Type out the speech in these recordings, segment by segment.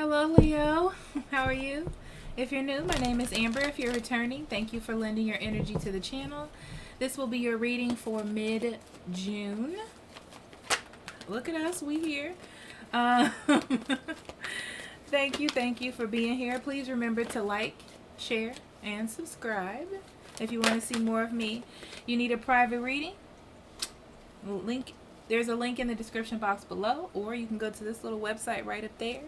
Hello, Leo. How are you? If you're new, my name is Amber. If you're returning, thank you for lending your energy to the channel. This will be your reading for mid-June. Look at us, we here. Um, thank you for being here. Please remember to like, share, and subscribe if you want to see more of me. You need a private reading? There's a link in the description box below, or you can go to this little website right up there.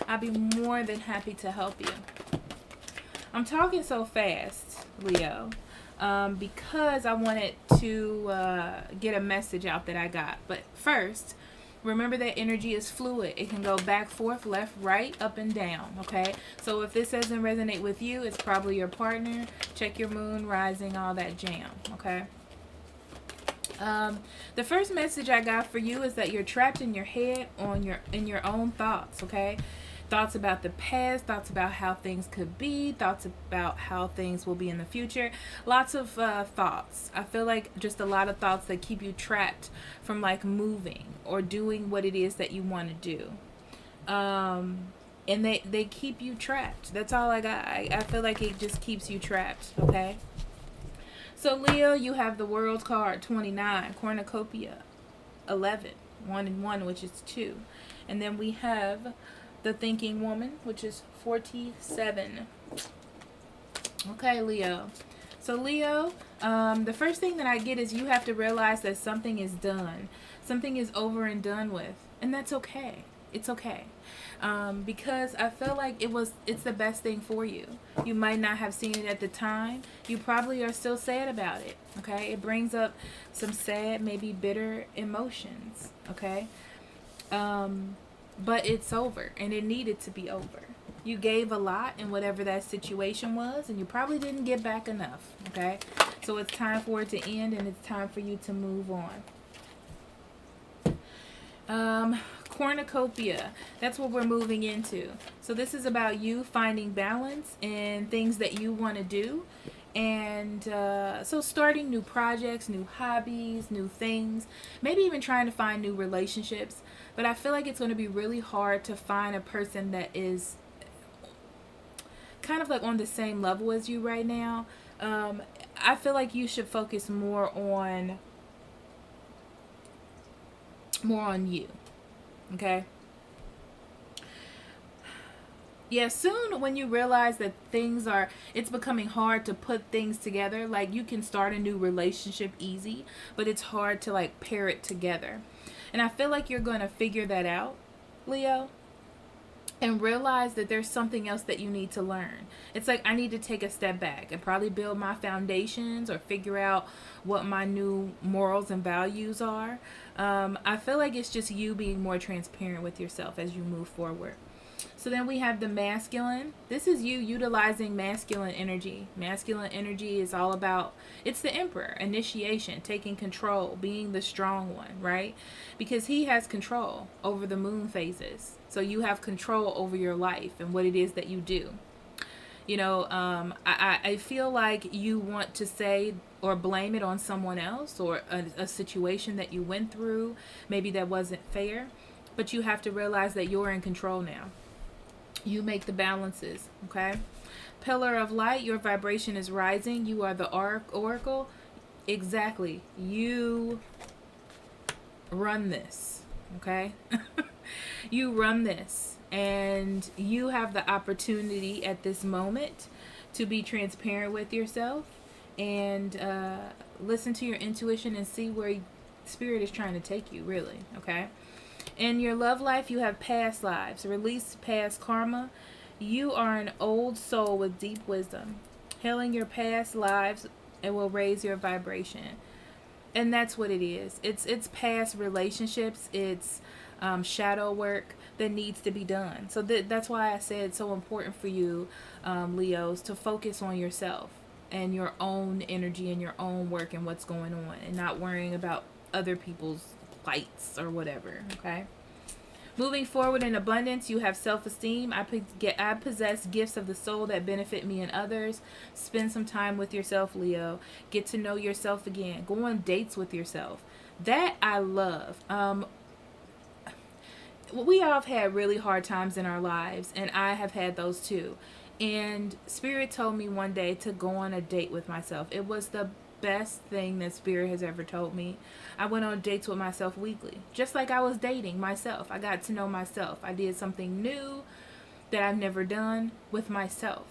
I'll be more than happy to help you. I'm talking so fast, Leo, because I wanted to get a message out that I got. But first, remember that energy is fluid. It can go back, forth, left, right, up, and down, okay? So if this doesn't resonate with you, it's probably your partner. Check your moon, rising, all that jam, okay? The first message I got for you is that you're trapped in your head in your own thoughts, okay? Thoughts about the past, thoughts about how things could be, thoughts about how things will be in the future. Lots of thoughts. I feel like just a lot of thoughts that keep you trapped from like moving or doing what it is that you want to do. And they keep you trapped. That's all I got. I feel like it just keeps you trapped, okay? So Leo, you have the World card, 29, Cornucopia, 11, 1 and 1, which is 2. And then we have the Thinking Woman, which is 47. Okay, Leo. So Leo, the first thing that I get is you have to realize that something is done. Something is over and done with. And that's okay. It's okay. Because I feel like it's the best thing for you. You might not have seen it at the time. You probably are still sad about it. Okay? It brings up some sad, maybe bitter emotions. Okay? But it's over, and it needed to be over. You gave a lot in whatever that situation was, and you probably didn't get back enough. Okay? So it's time for it to end, and it's time for you to move on. Cornucopia, that's what we're moving into. So this is about you finding balance in things that you want to do. And so starting new projects, new hobbies, new things, maybe even trying to find new relationships. But I feel like it's going to be really hard to find a person that is kind of like on the same level as you right now. I feel like you should focus more on you. Okay? Yeah, soon when you realize that it's becoming hard to put things together. Like you can start a new relationship easy, but it's hard to like pair it together. And I feel like you're going to figure that out, Leo, and realize that there's something else that you need to learn. It's like I need to take a step back and probably build my foundations or figure out what my new morals and values are. I feel like it's just you being more transparent with yourself as you move forward. So then we have the masculine. This is you utilizing masculine energy. Masculine energy is all about, it's the emperor, initiation, taking control, being the strong one, right? Because he has control over the moon phases. So you have control over your life and what it is that you do. You know, I feel like you want to say or blame it on someone else or a situation that you went through, maybe that wasn't fair. But you have to realize that you're in control now. You make the balances, okay? Pillar of light, your vibration is rising. You are the oracle. Exactly. You run this, okay? You run this. And you have the opportunity at this moment to be transparent with yourself and listen to your intuition and see where Spirit is trying to take you, really, okay? In your love life, you have past lives. Release past karma. You are an old soul with deep wisdom. Healing your past lives, it will raise your vibration. And that's what it is. It's past relationships. It's shadow work that needs to be done. So that's why I said it's so important for you, Leos, to focus on yourself and your own energy and your own work and what's going on and not worrying about other people's plights or whatever, okay? Moving forward in abundance, you have self-esteem. I possess gifts of the soul that benefit me and others. Spend some time with yourself, Leo. Get to know yourself again. Go on dates with yourself. That I love. we all have had really hard times in our lives, and I have had those too. And Spirit told me one day to go on a date with myself. It was the best thing that Spirit has ever told me. I went on dates with myself weekly, just like I was dating myself. I got to know myself. I did something new that I've never done with myself.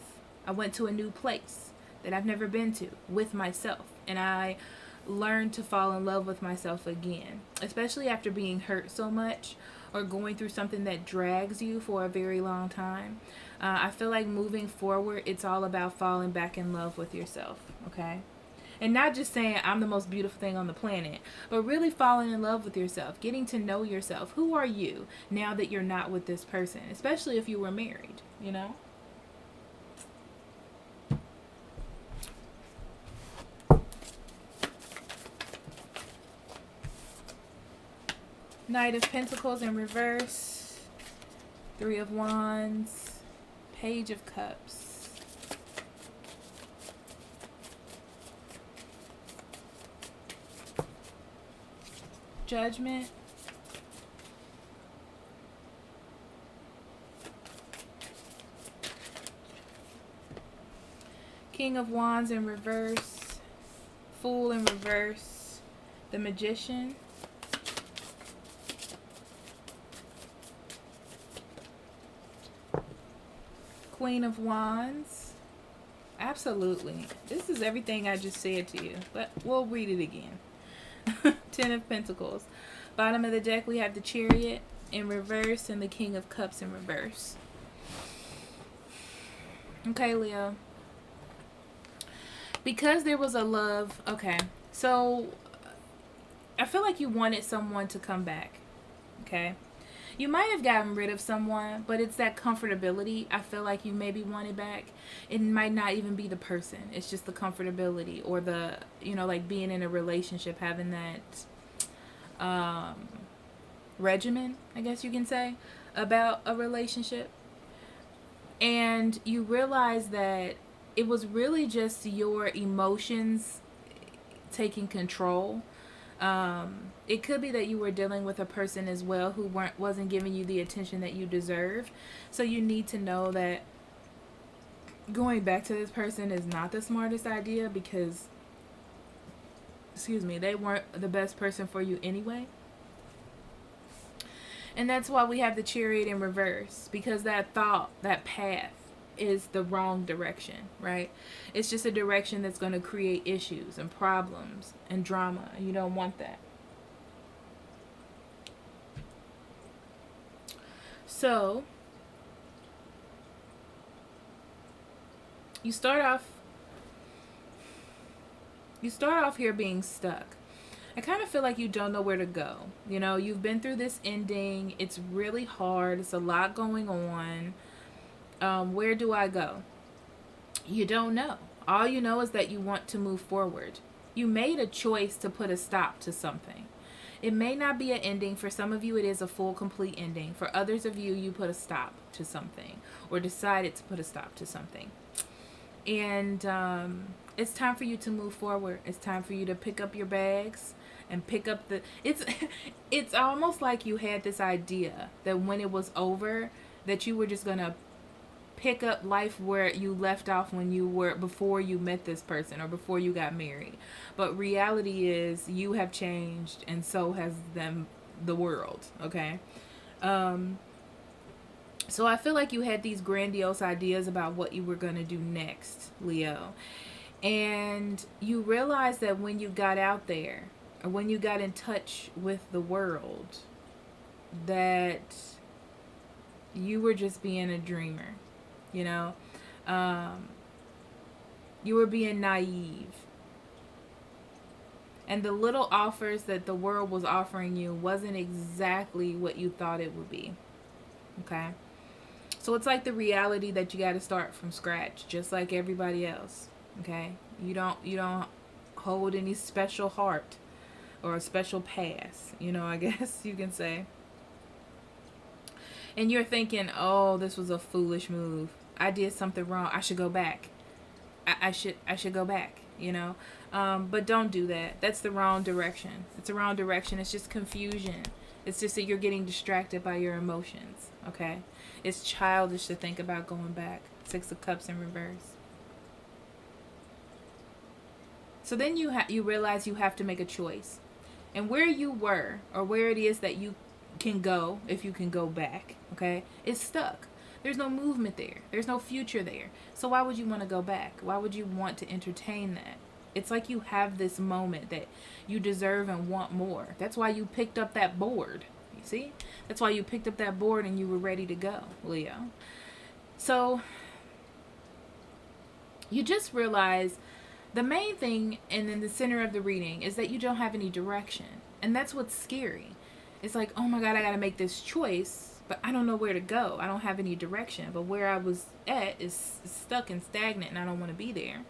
I went to a new place that I've never been to with myself, and I learned to fall in love with myself again, especially after being hurt so much or going through something that drags you for a very long time. I feel like moving forward, it's all about falling back in love with yourself, okay? And not just saying I'm the most beautiful thing on the planet, but really falling in love with yourself, getting to know yourself. Who are you now that you're not with this person, especially if you were married, you know? Knight of Pentacles in reverse, Three of Wands, Page of Cups. Judgment. King of Wands in reverse, Fool in reverse, the Magician. Queen of Wands. Absolutely. This is everything I just said to you, but we'll read it again. Ten of Pentacles. Bottom of the deck, we have the Chariot in reverse and the King of Cups in reverse. Okay, Leo. Because there was a love, okay, so I feel like you wanted someone to come back, okay? You might have gotten rid of someone, but it's that comfortability I feel like you maybe wanted back. It might not even be the person. It's just the comfortability or the, you know, like being in a relationship, having that regimen, I guess you can say, about a relationship. And you realize that it was really just your emotions taking control. It could be that you were dealing with a person as well who wasn't giving you the attention that you deserve. So you need to know that going back to this person is not the smartest idea because, they weren't the best person for you anyway. And that's why we have the Chariot in reverse, because that thought, that path is the wrong direction, right? It's just a direction that's going to create issues and problems and drama. You don't want that. So you start off here being stuck. I kind of feel like you don't know where to go. You know, you've been through this ending. It's really hard. It's a lot going on. Where do I go? You don't know. All you know is that you want to move forward. You made a choice to put a stop to something. It may not be an ending. For some of you, it is a full, complete ending. For others of you, you put a stop to something or decided to put a stop to something. And it's time for you to move forward. It's time for you to pick up your bags and pick up the... It's almost like you had this idea that when it was over, that you were just going to pick up life where you left off when you were before you met this person or before you got married. But reality is you have changed, and so has the world, okay? So I feel like you had these grandiose ideas about what you were going to do next, Leo. And you realized that when you got out there, or when you got in touch with the world, that you were just being a dreamer. You know, you were being naive. And the little offers that the world was offering you wasn't exactly what you thought it would be. Okay? So it's like the reality that you got to start from scratch, just like everybody else. Okay? You don't hold any special heart or a special past, you know, I guess you can say. And you're thinking, oh, this was a foolish move. I did something wrong. I should go back. I should go back, you know. But don't do that. That's the wrong direction. It's the wrong direction. It's just confusion. It's just that you're getting distracted by your emotions, okay? It's childish to think about going back. Six of Cups in reverse. So then you realize you have to make a choice. And where you were, or where it is that you can go, if you can go back, okay, it's stuck. There's no movement there. There's no future there. So why would you want to go back? Why would you want to entertain that? It's like you have this moment that you deserve and want more. That's why you picked up that board. You see? That's why you picked up that board and you were ready to go, Leo. So you just realize the main thing, and in the center of the reading, is that you don't have any direction. And that's what's scary. It's like, oh my God, I got to make this choice, but I don't know where to go. I don't have any direction. But where I was at is stuck and stagnant, and I don't want to be there.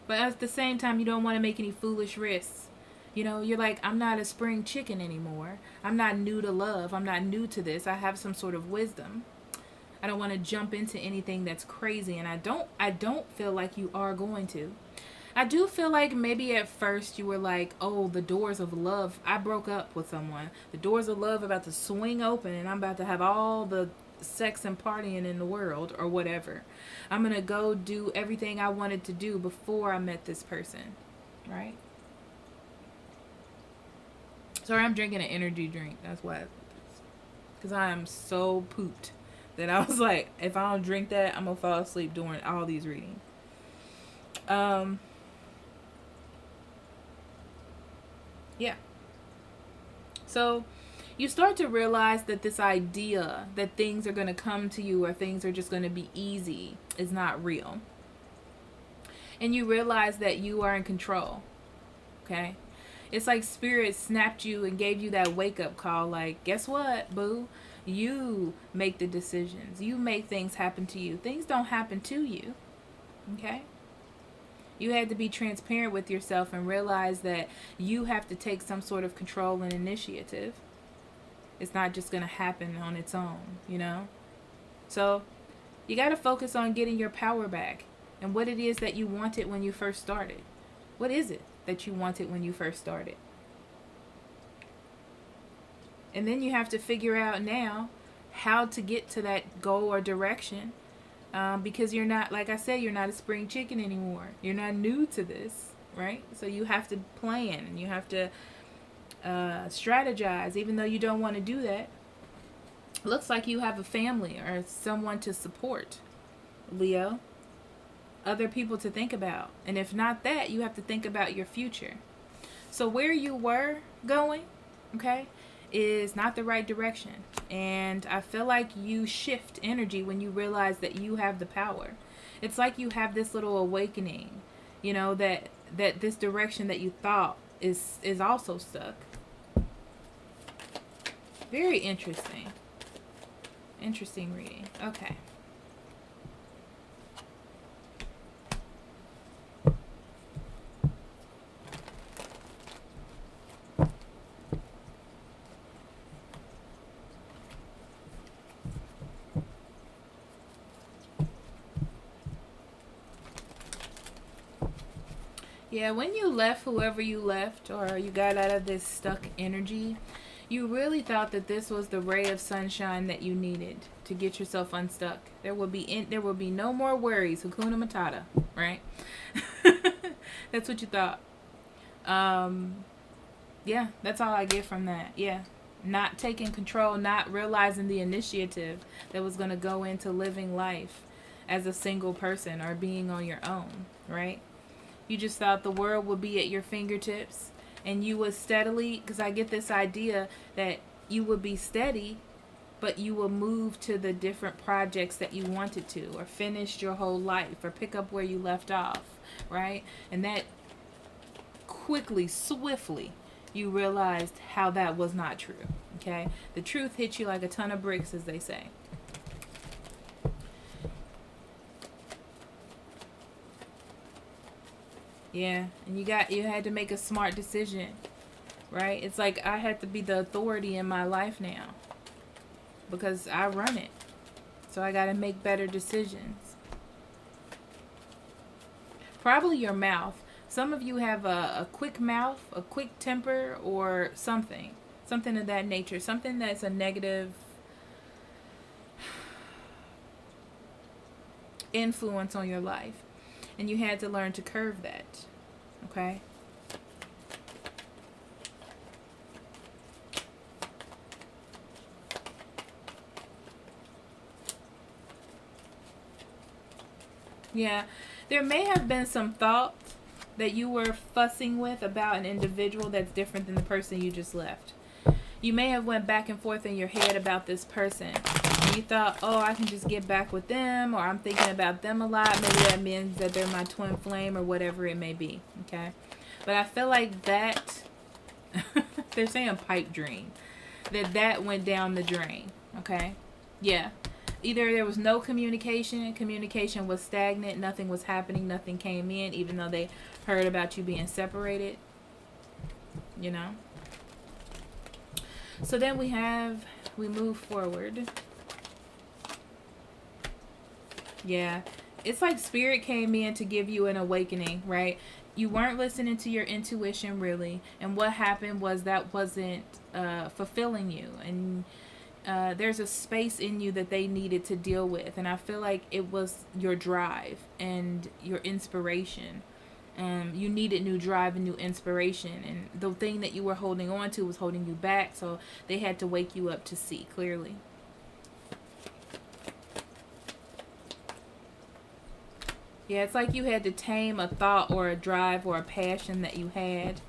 But at the same time, you don't want to make any foolish risks. You know, you're like, I'm not a spring chicken anymore. I'm not new to love. I'm not new to this. I have some sort of wisdom. I don't want to jump into anything that's crazy, and I don't feel like you are going to. I do feel like maybe at first you were like, oh, the doors of love. I broke up with someone. The doors of love are about to swing open, and I'm about to have all the sex and partying in the world, or whatever. I'm going to go do everything I wanted to do before I met this person, right? Sorry, I'm drinking an energy drink. That's why. Because I am so pooped that I was like, if I don't drink that, I'm going to fall asleep during all these readings. Yeah. So you start to realize that this idea that things are going to come to you or things are just going to be easy is not real. And you realize that you are in control. Okay? It's like Spirit snapped you and gave you that wake-up call, like, guess what, boo? You make the decisions. You make things happen to you. Things don't happen to you. Okay? You had to be transparent with yourself and realize that you have to take some sort of control and initiative. It's not just going to happen on its own, you know? So you got to focus on getting your power back and what it is that you wanted when you first started. What is it that you wanted when you first started? And then you have to figure out now how to get to that goal or direction. Because you're not, like I said, you're not a spring chicken anymore. You're not new to this, right? So you have to plan and you have to strategize, even though you don't want to do that. Looks like you have a family or someone to support, Leo. Other people to think about. And if not that, you have to think about your future. So where you were going, okay, is not the right direction. And I feel like you shift energy when you realize that you have the power. It's like you have this little awakening, you know, that this direction that you thought is also stuck. Very interesting. Interesting reading. Okay. Yeah, when you left whoever you left, or you got out of this stuck energy, you really thought that this was the ray of sunshine that you needed to get yourself unstuck. There will be no more worries. Hakuna Matata, right? That's what you thought. Yeah, that's all I get from that. Yeah. Not taking control, not realizing the initiative that was going to go into living life as a single person or being on your own, right? You just thought the world would be at your fingertips and you would steadily, because I get this idea that you would be steady, but you will move to the different projects that you wanted to, or finished your whole life, or pick up where you left off, right? And that quickly, swiftly, you realized how that was not true, okay? The truth hit you like a ton of bricks, as they say. Yeah, and you had to make a smart decision, right? It's like I had to be the authority in my life now because I run it. So I got to make better decisions. Probably your mouth. Some of you have a quick mouth, a quick temper, or something. Something of that nature. Something that's a negative influence on your life. And you had to learn to curve that. Okay? Yeah. There may have been some thought that you were fussing with about an individual that's different than the person you just left. You may have went back and forth in your head about this person. You thought, oh, I can just get back with them, or I'm thinking about them a lot. Maybe that means that they're my twin flame or whatever it may be. Okay? But I feel like that, they're saying pipe dream, that went down the drain. Okay? Yeah. Either there was no communication was stagnant, nothing was happening, nothing came in, even though they heard about you being separated. You know? So then we move forward. Yeah. It's like spirit came in to give you an awakening, right? You weren't listening to your intuition really. And what happened was that wasn't fulfilling you. And there's a space in you that they needed to deal with. And I feel like it was your drive and your inspiration. You needed new drive and new inspiration. And the thing that you were holding on to was holding you back. So they had to wake you up to see clearly. Yeah, it's like you had to tame a thought or a drive or a passion that you had.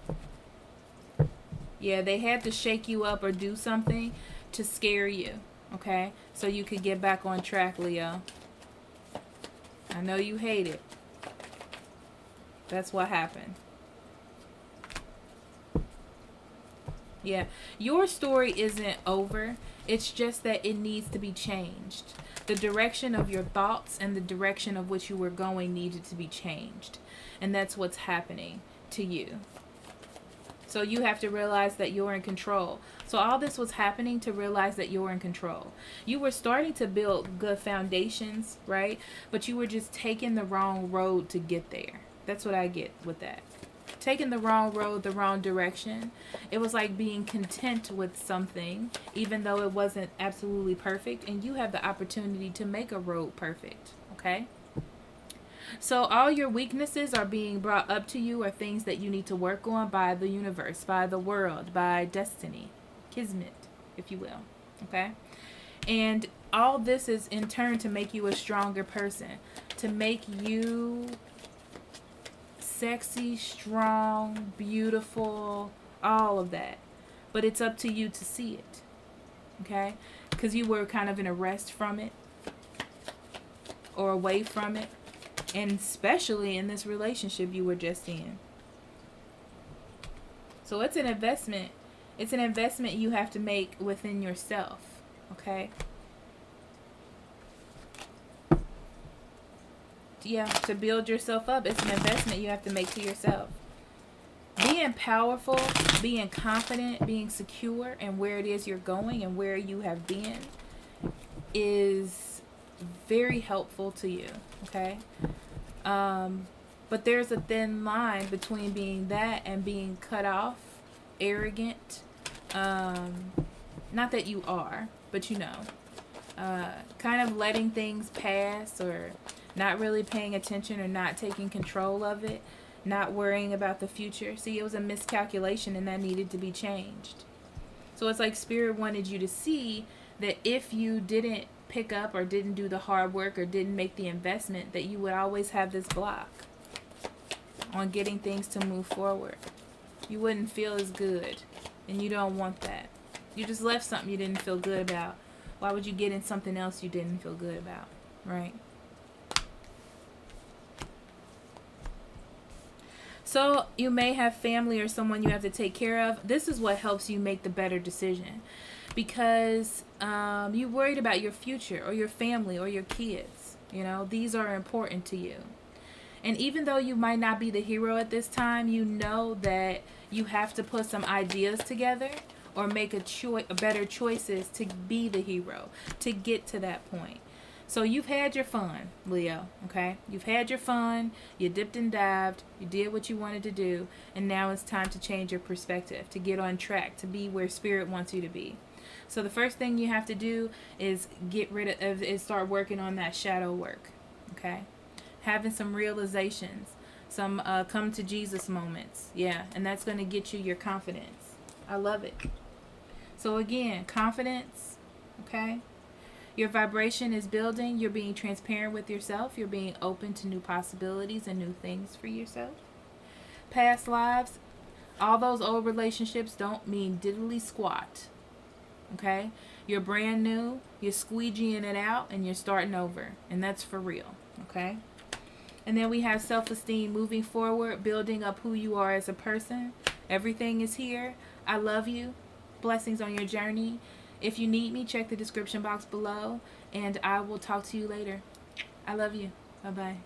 Yeah, they had to shake you up or do something to scare you, okay? So you could get back on track, Leo. I know you hate it. That's what happened. Yeah, your story isn't over. It's just that it needs to be changed. The direction of your thoughts and the direction of which you were going needed to be changed. And that's what's happening to you. So you have to realize that you're in control. So all this was happening to realize that you're in control. You were starting to build good foundations, right? But you were just taking the wrong road to get there. That's what I get with that. Taking the wrong road, the wrong direction. It was like being content with something, even though it wasn't absolutely perfect. And you have the opportunity to make a road perfect, okay? So all your weaknesses are being brought up to you, or things that you need to work on by the universe, by the world, by destiny, kismet, if you will, okay? And all this is in turn to make you a stronger person, to make you sexy, strong, beautiful, all of that. But it's up to you to see it, okay? Because you were kind of in a rest from it or away from it. And especially in this relationship you were just in. So it's an investment. It's an investment you have to make within yourself, okay? Yeah, to build yourself up, it's an investment you have to make to yourself. Being powerful, being confident, being secure in where it is you're going and where you have been is very helpful to you, okay? But there's a thin line between being that and being cut off, arrogant. Not that you are, but you know, kind of letting things pass, or not really paying attention, or not taking control of it, not worrying about the future. See, it was a miscalculation and that needed to be changed. So it's like Spirit wanted you to see that if you didn't pick up or didn't do the hard work or didn't make the investment, that you would always have this block on getting things to move forward. You wouldn't feel as good, and you don't want that. You just left something you didn't feel good about. Why would you get in something else you didn't feel good about, right? So you may have family or someone you have to take care of. This is what helps you make the better decision, because you worried about your future or your family or your kids. You know, these are important to you. And even though you might not be the hero at this time, you know that you have to put some ideas together or make better choices to be the hero, to get to that point. So you've had your fun, Leo, okay? You've had your fun, you dipped and dived, you did what you wanted to do, and now it's time to change your perspective, to get on track, to be where Spirit wants you to be. So the first thing you have to do is start working on that shadow work, okay? Having some realizations, some come to Jesus moments, yeah, and that's going to get you your confidence. I love it. So again, confidence, okay? Your vibration is building. You're being transparent with yourself. You're being open to new possibilities and new things for yourself. Past lives, all those old relationships don't mean diddly squat. Okay? You're brand new. You're squeegeeing it out and you're starting over. And that's for real. Okay? And then we have self-esteem, moving forward, building up who you are as a person. Everything is here. I love you. Blessings on your journey. If you need me, check the description box below, and I will talk to you later. I love you. Bye-bye.